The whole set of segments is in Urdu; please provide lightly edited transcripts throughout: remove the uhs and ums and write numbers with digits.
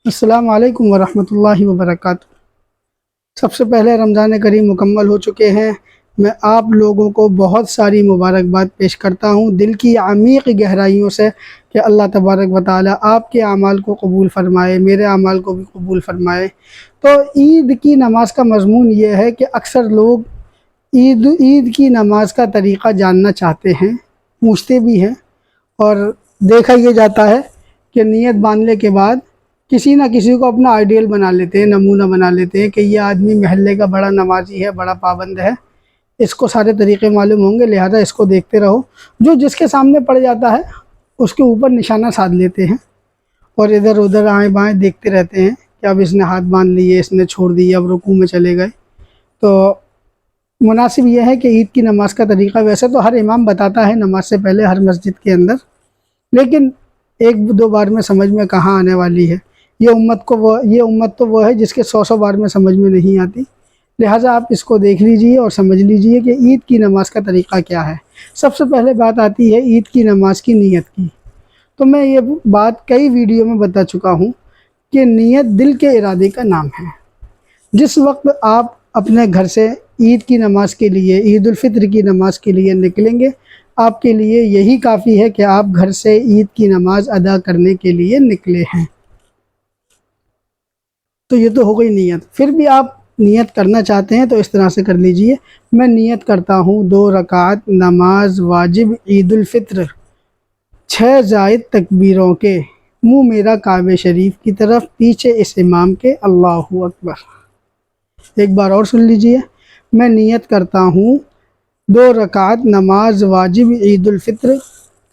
السلام علیکم ورحمۃ اللہ وبرکاتہ۔ سب سے پہلے رمضان کریم مکمل ہو چکے ہیں۔ میں آپ لوگوں کو بہت ساری مبارکباد پیش کرتا ہوں دل کی عمیق گہرائیوں سے کہ اللہ تبارک و تعالی آپ کے اعمال کو قبول فرمائے، میرے اعمال کو بھی قبول فرمائے۔ تو عید کی نماز کا مضمون یہ ہے کہ اکثر لوگ عید کی نماز کا طریقہ جاننا چاہتے ہیں، پوچھتے بھی ہیں، اور دیکھا یہ جاتا ہے کہ نیت باندھنے کے بعد کسی نہ کسی کو اپنا آئیڈیل بنا لیتے ہیں، نمونہ بنا لیتے ہیں کہ یہ آدمی محلے کا بڑا نمازی ہے، بڑا پابند ہے، اس کو سارے طریقے معلوم ہوں گے، لہذا اس کو دیکھتے رہو۔ جو جس کے سامنے پڑ جاتا ہے اس کے اوپر نشانہ سادھ لیتے ہیں اور ادھر ادھر آئیں بائیں دیکھتے رہتے ہیں کہ اب اس نے ہاتھ باندھ لیے، اس نے چھوڑ دیے، اب رکوع میں چلے گئے۔ تو مناسب یہ ہے کہ عید کی نماز کا طریقہ ویسے تو ہر امام بتاتا ہے نماز سے پہلے ہر مسجد کے اندر، لیکن ایک دو بار میں سمجھ میں کہاں آنے والی ہے۔ یہ امت تو وہ ہے جس کے 100 بار میں سمجھ میں نہیں آتی، لہٰذا آپ اس کو دیکھ لیجئے اور سمجھ لیجئے کہ عید کی نماز کا طریقہ کیا ہے۔ سب سے پہلے بات آتی ہے عید کی نماز کی نیت کی۔ تو میں یہ بات کئی ویڈیو میں بتا چکا ہوں کہ نیت دل کے ارادے کا نام ہے۔ جس وقت آپ اپنے گھر سے عید کی نماز کے لیے، عید الفطر کی نماز کے لیے نکلیں گے، آپ کے لیے یہی کافی ہے کہ آپ گھر سے عید کی نماز ادا کرنے کے لیے نکلے ہیں۔ تو یہ تو ہو گئی نیت۔ پھر بھی آپ نیت کرنا چاہتے ہیں تو اس طرح سے کر لیجئے، میں نیت کرتا ہوں 2 رکعت نماز واجب عید الفطر 6 زائد تکبیروں کے، منہ میرا کعبہ شریف کی طرف، پیچھے اس امام کے، اللہ اکبر۔ ایک بار اور سن لیجئے، میں نیت کرتا ہوں 2 رکعت نماز واجب عید الفطر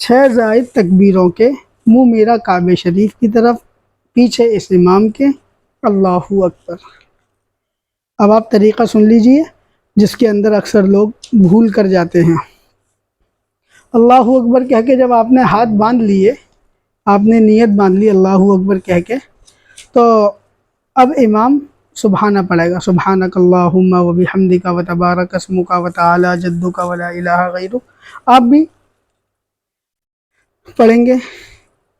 6 زائد تکبیروں کے، منہ میرا کعبہ شریف کی طرف، پیچھے اس امام کے، اللہ اکبر۔ اب آپ طریقہ سن لیجئے جس کے اندر اکثر لوگ بھول کر جاتے ہیں۔ اللہ اکبر کہہ کے جب آپ نے ہاتھ باندھ لیے، آپ نے نیت باندھ لی اللہ اکبر کہہ کے، تو اب امام سبحانہ پڑھے گا، سبحانک اللہم و بحمدک و تبارک اسمک و تعالی جدک و لا الہ غیرک۔ آپ بھی پڑھیں گے۔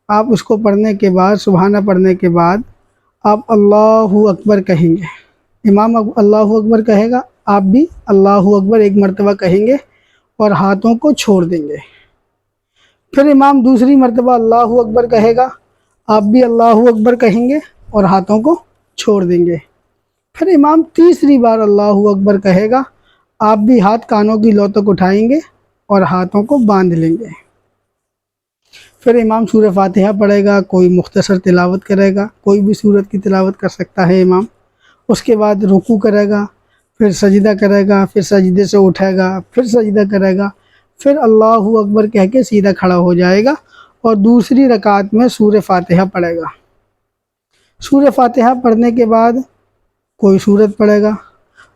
آپ اس کو پڑھنے کے بعد، سبحانہ پڑھنے کے بعد آپ اللہ اکبر کہیں گے۔ امام اللہ اکبر کہے گا، آپ بھی اللہ اکبر ایک مرتبہ کہیں گے اور ہاتھوں کو چھوڑ دیں گے۔ پھر امام دوسری مرتبہ اللہ اکبر کہے گا، آپ بھی اللہ اکبر کہیں گے اور ہاتھوں کو چھوڑ دیں گے۔ پھر امام تیسری بار اللہ اکبر کہے گا، آپ بھی ہاتھ کانوں کی لو تک اٹھائیں گے اور ہاتھوں کو باندھ لیں گے۔ پھر امام سورہ فاتحہ پڑھے گا، کوئی مختصر تلاوت کرے گا، کوئی بھی سورت کی تلاوت کر سکتا ہے امام۔ اس کے بعد رکوع کرے گا، پھر سجدہ کرے گا، پھر سجدے سے اٹھے گا، پھر سجدہ کرے گا، پھر اللہ اکبر کہہ کے سیدھا کھڑا ہو جائے گا اور دوسری رکعت میں سورہ فاتحہ پڑھے گا۔ سورہ فاتحہ پڑھنے کے بعد کوئی سورت پڑھے گا۔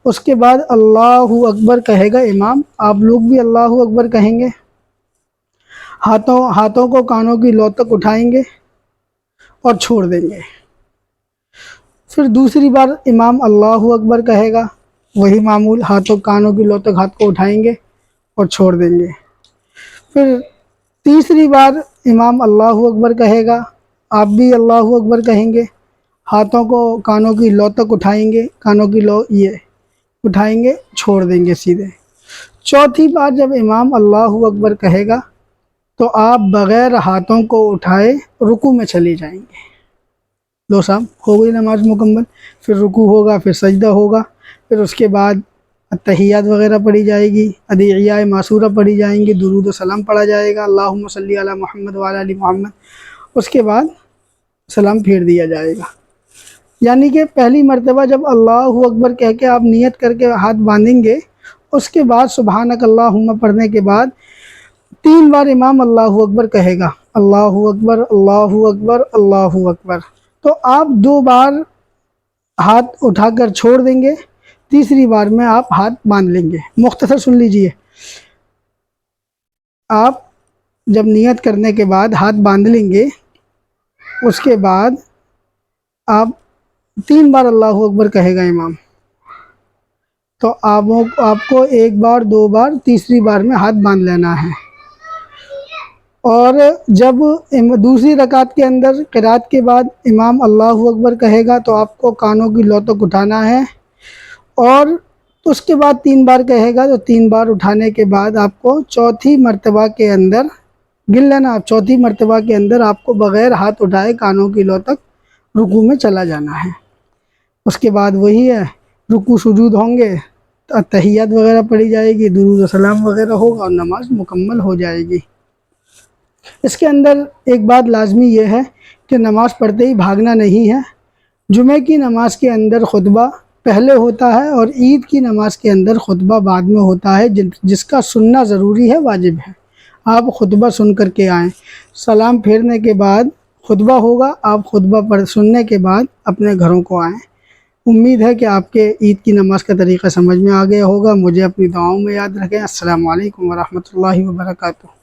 اس کے بعد اللہ اکبر کہے گا امام، آپ لوگ بھی اللہ اکبر کہیں گے، ہاتھوں کو کانوں کی لو تک اٹھائیں گے اور چھوڑ دیں گے۔ پھر دوسری بار امام اللہ اکبر کہے گا، وہی معمول، ہاتھوں کانوں کی لو تک ہاتھ کو اٹھائیں گے اور چھوڑ دیں گے۔ پھر تیسری بار امام اللہ اکبر کہے گا، آپ بھی اللہ اکبر کہیں گے، ہاتھوں کو کانوں کی لو تک اٹھائیں گے، کانوں کی لو یہ اٹھائیں گے، چھوڑ دیں گے سیدھے۔ چوتھی بار جب امام اللہ اکبر کہے گا تو آپ بغیر ہاتھوں کو اٹھائے رکوع میں چلے جائیں گے۔ لو صاحب، ہو گئی نماز مکمل۔ پھر رکوع ہوگا، پھر سجدہ ہوگا، پھر اس کے بعد التحیات وغیرہ پڑھی جائے گی، ادعیہ معصورہ پڑھی جائیں گی، درود و سلام پڑھا جائے گا، اللہم صلی علی محمد وعلی آل محمد۔ اس کے بعد سلام پھیر دیا جائے گا۔ یعنی کہ پہلی مرتبہ جب اللہ اکبر کہہ کے آپ نیت کر کے ہاتھ باندھیں گے، اس کے بعد سبحانک اللہم پڑھنے کے بعد 3 بار امام اللہ اکبر کہے گا، اللہ اکبر اللہ اکبر اللہ اکبر۔ تو آپ 2 بار ہاتھ اٹھا کر چھوڑ دیں گے، تیسری بار میں آپ ہاتھ باندھ لیں گے۔ مختصر سن لیجئے، آپ جب نیت کرنے کے بعد ہاتھ باندھ لیں گے، اس کے بعد آپ 3 بار اللہ اکبر کہے گا امام، تو آپ کو 1 بار 2 بار تیسری بار میں ہاتھ باندھ لینا ہے۔ اور جب دوسری رکعت کے اندر قرات کے بعد امام اللہ اکبر کہے گا تو آپ کو کانوں کی لو تک اٹھانا ہے، اور اس کے بعد 3 بار کہے گا تو 3 بار اٹھانے کے بعد آپ کو چوتھی مرتبہ کے اندر گن لینا، چوتھی مرتبہ کے اندر آپ کو بغیر ہاتھ اٹھائے کانوں کی لو تک رکوع میں چلا جانا ہے۔ اس کے بعد وہی ہے، رکوع سجود ہوں گے، تحیات وغیرہ پڑھی جائے گی، درود و سلام وغیرہ ہوگا اور نماز مکمل ہو جائے گی۔ اس کے اندر ایک بات لازمی یہ ہے کہ نماز پڑھتے ہی بھاگنا نہیں ہے۔ جمعہ کی نماز کے اندر خطبہ پہلے ہوتا ہے اور عید کی نماز کے اندر خطبہ بعد میں ہوتا ہے، جس کا سننا ضروری ہے، واجب ہے۔ آپ خطبہ سن کر کے آئیں، سلام پھیرنے کے بعد خطبہ ہوگا، آپ خطبہ سننے کے بعد اپنے گھروں کو آئیں۔ امید ہے کہ آپ کے عید کی نماز کا طریقہ سمجھ میں آ گیا ہوگا۔ مجھے اپنی دعاؤں میں یاد رکھیں۔ السلام علیکم ورحمۃ اللہ وبرکاتہ۔